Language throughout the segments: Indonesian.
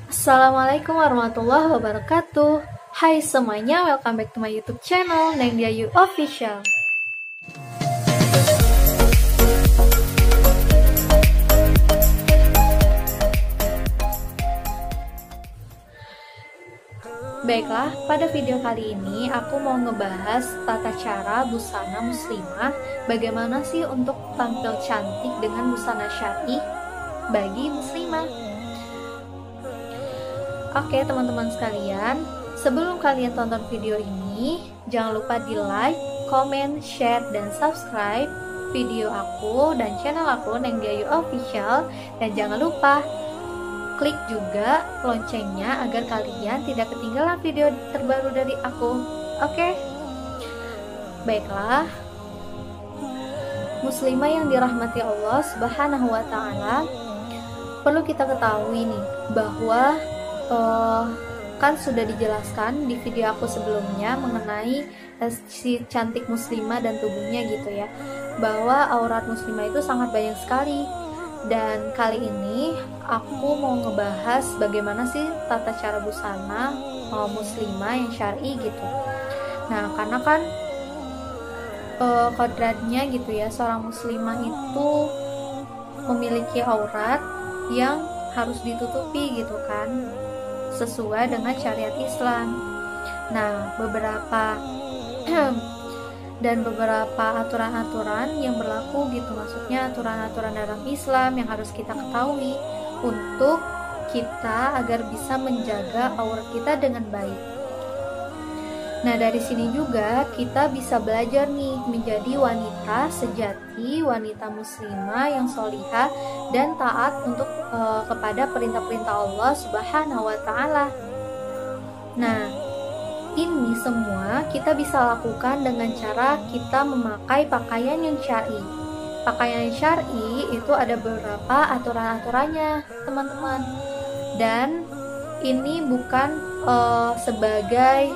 Assalamualaikum warahmatullahi wabarakatuh. Hai semuanya, welcome back to my YouTube channel Neng Diayu Official. Baiklah, pada video kali ini aku mau ngebahas tata cara busana muslimah. Bagaimana sih untuk tampil cantik dengan busana syar'i bagi muslimah. Oke teman-teman sekalian, sebelum kalian tonton video ini, jangan lupa di like, comment, share, dan subscribe video aku dan channel aku Neng Diayu Official. Dan jangan lupa klik juga loncengnya agar kalian tidak ketinggalan video terbaru dari aku. Oke? Baiklah, muslimah yang dirahmati Allah Subhanahu wa Ta'ala, perlu kita ketahui nih bahwa kan sudah dijelaskan di video aku sebelumnya mengenai si cantik muslimah dan tubuhnya gitu ya, bahwa aurat muslimah itu sangat banyak sekali. Dan kali ini aku mau ngebahas bagaimana sih tata cara busana muslimah yang syar'i gitu. Nah, karena kan kodratnya gitu ya, seorang muslimah itu memiliki aurat yang harus ditutupi gitu kan, sesuai dengan syariat Islam. Nah, beberapa aturan-aturan yang berlaku gitu, maksudnya aturan-aturan dalam Islam yang harus kita ketahui untuk kita agar bisa menjaga aurat kita dengan baik. Nah, dari sini juga kita bisa belajar nih menjadi wanita sejati, wanita muslimah yang sholihah dan taat untuk kepada perintah-perintah Allah Subhanahu wa Ta'ala. Nah, ini semua kita bisa lakukan dengan cara kita memakai pakaian yang syar'i. Pakaian yang syar'i itu ada beberapa aturan-aturannya, teman-teman. Dan ini bukan sebagai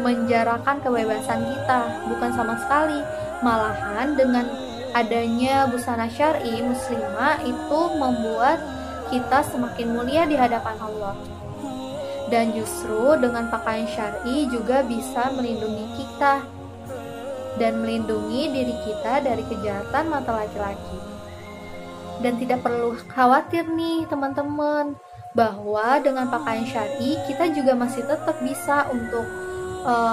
menjarakan kebebasan kita, bukan sama sekali. Malahan dengan adanya busana syar'i muslimah itu membuat kita semakin mulia di hadapan Allah. Dan justru dengan pakaian syar'i juga bisa melindungi kita dan melindungi diri kita dari kejahatan mata laki-laki. Dan tidak perlu khawatir nih teman-teman, bahwa dengan pakaian syar'i kita juga masih tetap bisa untuk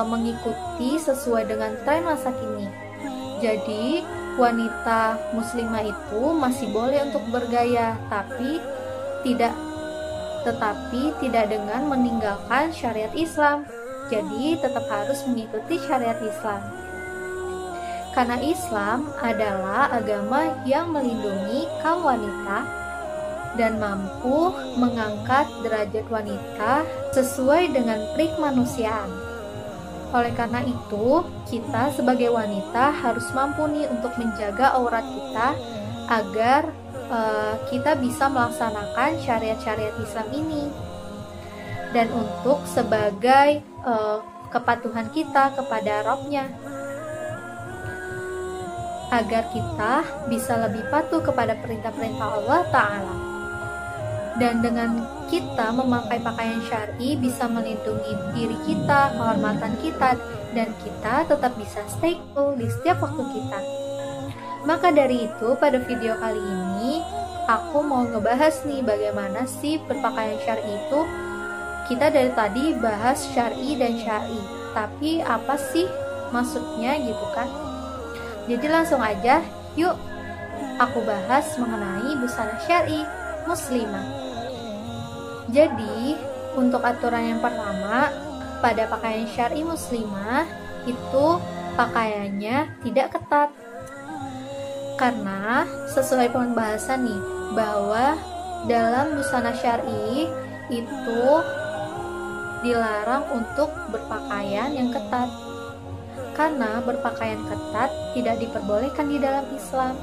mengikuti sesuai dengan tren masa kini. Jadi wanita muslimah itu masih boleh untuk bergaya, tetapi tidak dengan meninggalkan syariat Islam. Jadi tetap harus mengikuti syariat Islam, karena Islam adalah agama yang melindungi kaum wanita dan mampu mengangkat derajat wanita sesuai dengan prik kemanusiaan. Oleh karena itu, kita sebagai wanita harus mampu nih untuk menjaga aurat kita agar kita bisa melaksanakan syariat-syariat Islam ini. Dan untuk sebagai kepatuhan kita kepada Rabb-Nya, agar kita bisa lebih patuh kepada perintah-perintah Allah Ta'ala. Dan dengan kita memakai pakaian syar'i bisa melindungi diri kita, kehormatan kita, dan kita tetap bisa stay cool di setiap waktu kita. Maka dari itu pada video kali ini aku mau ngebahas nih bagaimana sih berpakaian syar'i itu. Kita dari tadi bahas syar'i dan syar'i, tapi apa sih maksudnya gitu kan? Jadi langsung aja yuk aku bahas mengenai busana syar'i muslimah. Jadi, untuk aturan yang pertama, pada pakaian syar'i muslimah itu pakaiannya tidak ketat. Karena sesuai pembahasan nih, bahwa dalam busana syar'i itu dilarang untuk berpakaian yang ketat. Karena berpakaian ketat tidak diperbolehkan di dalam Islam.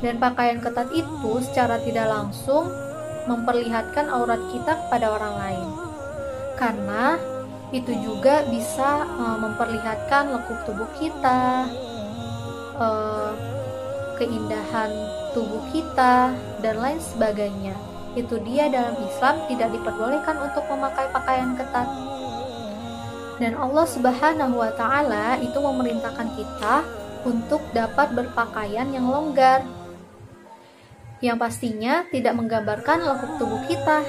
Dan pakaian ketat itu secara tidak langsung memperlihatkan aurat kita kepada orang lain, karena itu juga bisa memperlihatkan lekuk tubuh kita, keindahan tubuh kita, dan lain sebagainya. Itu dia, dalam Islam tidak diperbolehkan untuk memakai pakaian ketat. Dan Allah Subhanahu wa Ta'ala itu memerintahkan kita untuk dapat berpakaian yang longgar, yang pastinya tidak menggambarkan lekuk tubuh kita.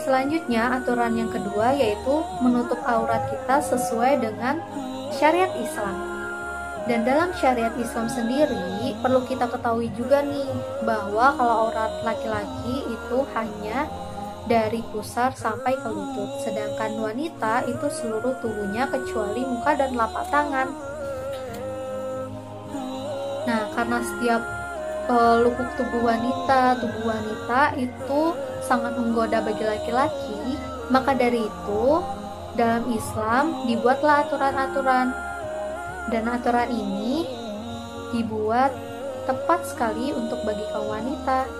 Selanjutnya, aturan yang kedua yaitu menutup aurat kita sesuai dengan syariat Islam. Dan dalam syariat Islam sendiri perlu kita ketahui juga nih, bahwa kalau aurat laki-laki itu hanya dari pusar sampai ke lutut, sedangkan wanita itu seluruh tubuhnya kecuali muka dan telapak tangan. Nah, karena setiap lukuk tubuh wanita itu sangat menggoda bagi laki-laki, maka dari itu dalam Islam dibuatlah aturan-aturan. Dan aturan ini dibuat tepat sekali untuk bagi kaum wanita.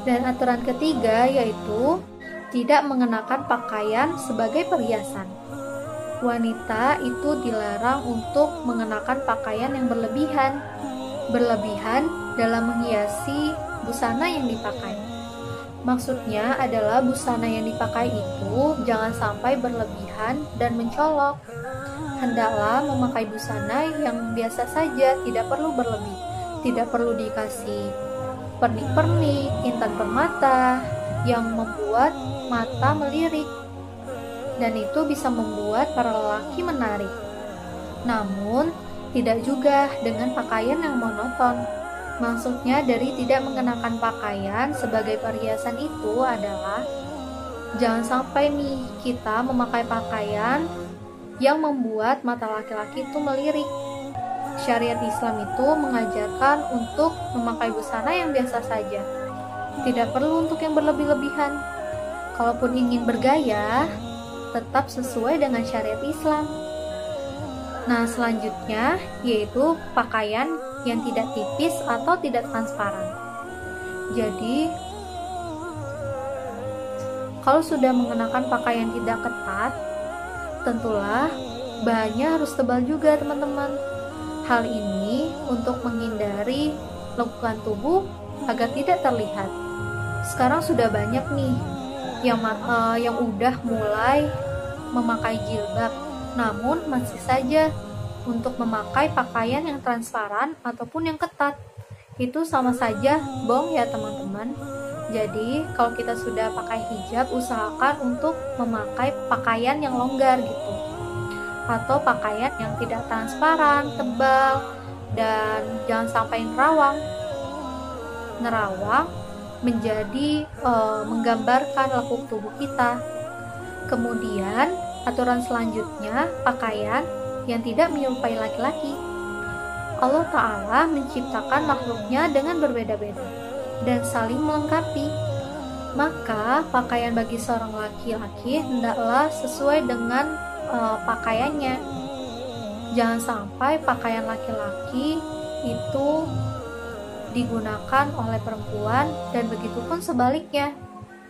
Dan aturan ketiga yaitu tidak mengenakan pakaian sebagai perhiasan. Wanita itu dilarang untuk mengenakan pakaian yang berlebihan dalam menghiasi busana yang dipakai. Maksudnya adalah busana yang dipakai itu jangan sampai berlebihan dan mencolok. Hendaklah memakai busana yang biasa saja, tidak perlu berlebih, tidak perlu dikasih pernik-pernik, intan permata yang membuat mata melirik, dan itu bisa membuat para lelaki menarik. Namun, tidak juga dengan pakaian yang monoton. Maksudnya dari tidak mengenakan pakaian sebagai perhiasan itu adalah jangan sampai nih kita memakai pakaian yang membuat mata laki-laki itu melirik. Syariat Islam itu mengajarkan untuk memakai busana yang biasa saja, tidak perlu untuk yang berlebih-lebihan. Kalaupun ingin bergaya, tetap sesuai dengan syariat Islam. Nah, selanjutnya yaitu pakaian yang tidak tipis atau tidak transparan. Jadi, kalau sudah mengenakan pakaian tidak ketat, tentulah bahannya harus tebal juga, teman-teman. Hal ini untuk menghindari lekukan tubuh agar tidak terlihat. Sekarang sudah banyak nih yang udah mulai memakai jilbab, namun masih saja untuk memakai pakaian yang transparan ataupun yang ketat. Itu sama saja bohong ya, teman-teman. Jadi, kalau kita sudah pakai hijab, usahakan untuk memakai pakaian yang longgar gitu. Atau pakaian yang tidak transparan, tebal, dan jangan sampai nerawang. Nerawang menjadi menggambarkan lekuk tubuh kita. Kemudian, aturan selanjutnya, pakaian yang tidak menyerupai laki-laki. Allah Ta'ala menciptakan makhluknya dengan berbeda-beda dan saling melengkapi. Maka pakaian bagi seorang laki-laki hendaklah sesuai dengan pakaiannya. Jangan sampai pakaian laki-laki itu digunakan oleh perempuan dan begitu pun sebaliknya.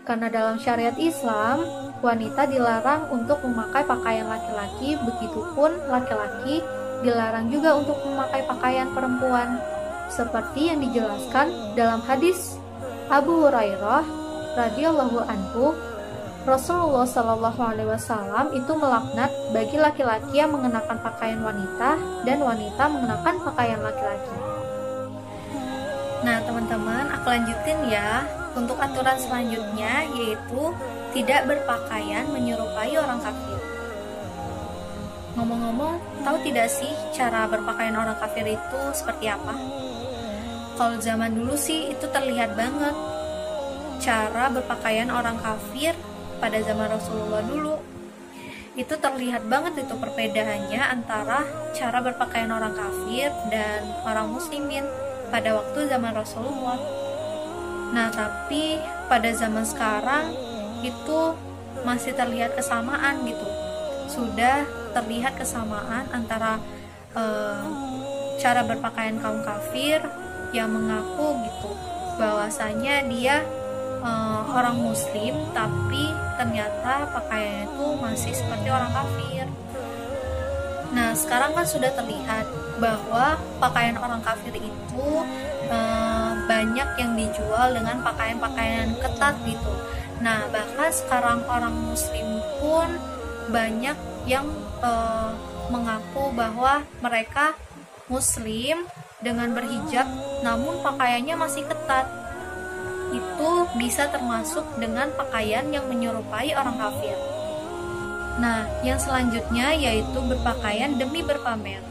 Karena dalam syariat Islam, wanita dilarang untuk memakai pakaian laki-laki, begitupun laki-laki dilarang juga untuk memakai pakaian perempuan. Seperti yang dijelaskan dalam hadis Abu Hurairah radhiyallahu anhu, Rasulullah Shallallahu Alaihi Wasallam itu melaknat bagi laki-laki yang mengenakan pakaian wanita dan wanita mengenakan pakaian laki-laki. Nah, teman-teman, aku lanjutin ya untuk aturan selanjutnya, yaitu tidak berpakaian menyerupai orang kafir. Ngomong-ngomong, tahu tidak sih cara berpakaian orang kafir itu seperti apa? Kalau zaman dulu sih itu terlihat banget cara berpakaian orang kafir pada zaman Rasulullah dulu. Itu terlihat banget itu perbedaannya antara cara berpakaian orang kafir dan orang muslimin pada waktu zaman Rasulullah. Nah, tapi pada zaman sekarang itu masih terlihat kesamaan gitu. Sudah terlihat kesamaan antara cara berpakaian kaum kafir yang mengaku gitu bahwasanya dia orang muslim, tapi ternyata pakaiannya itu masih seperti orang kafir. Nah, sekarang kan sudah terlihat bahwa pakaian orang kafir itu banyak yang dijual dengan pakaian-pakaian ketat gitu. Nah, bahkan sekarang orang muslim pun banyak yang mengaku bahwa mereka muslim dengan berhijab namun pakaiannya masih ketat. Itu bisa termasuk dengan pakaian yang menyerupai orang kafir. Nah, yang selanjutnya yaitu berpakaian demi berpamer.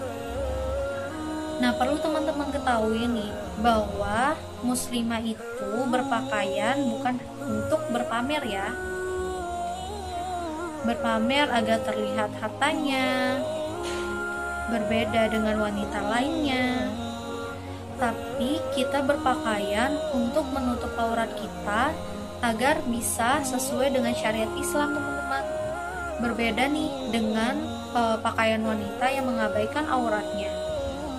Nah, perlu teman-teman ketahui nih bahwa muslimah itu berpakaian bukan untuk berpamer ya. Berpamer agar terlihat hartanya, berbeda dengan wanita lainnya. Tapi kita berpakaian untuk menutup aurat kita agar bisa sesuai dengan syariat Islam, teman-teman. Berbeda nih dengan pakaian wanita yang mengabaikan auratnya.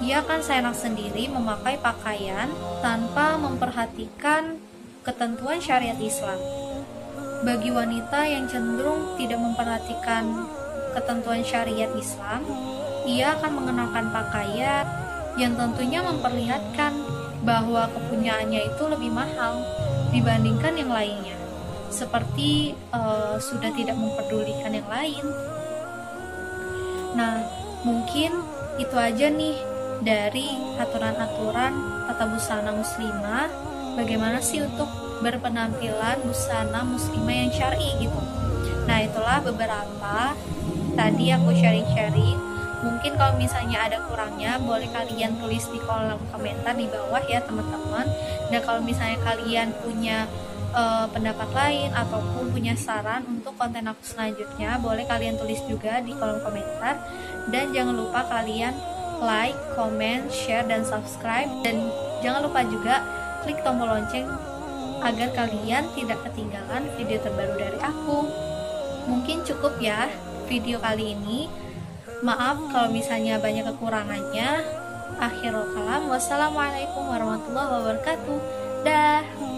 Ia akan seenak sendiri memakai pakaian tanpa memperhatikan ketentuan syariat Islam. Bagi wanita yang cenderung tidak memperhatikan ketentuan syariat Islam, ia akan mengenakan pakaian yang tentunya memperlihatkan bahwa kepunyaannya itu lebih mahal dibandingkan yang lainnya, seperti sudah tidak memperdulikan yang lain. Nah, mungkin itu aja nih dari aturan-aturan tata busana muslimah, bagaimana sih untuk berpenampilan busana muslimah yang syar'i gitu. Nah, itulah beberapa tadi aku sharing-sharing. Mungkin kalau misalnya ada kurangnya, boleh kalian tulis di kolom komentar di bawah ya teman-teman. Dan kalau misalnya kalian punya pendapat lain ataupun punya saran untuk konten aku selanjutnya, boleh kalian tulis juga di kolom komentar. Dan jangan lupa kalian like, comment, share, dan subscribe. Dan jangan lupa juga klik tombol lonceng agar kalian tidak ketinggalan video terbaru dari aku. Mungkin cukup ya video kali ini. Maaf kalau misalnya banyak kekurangannya. Akhirul kalam, wassalamualaikum warahmatullahi wabarakatuh. Dah.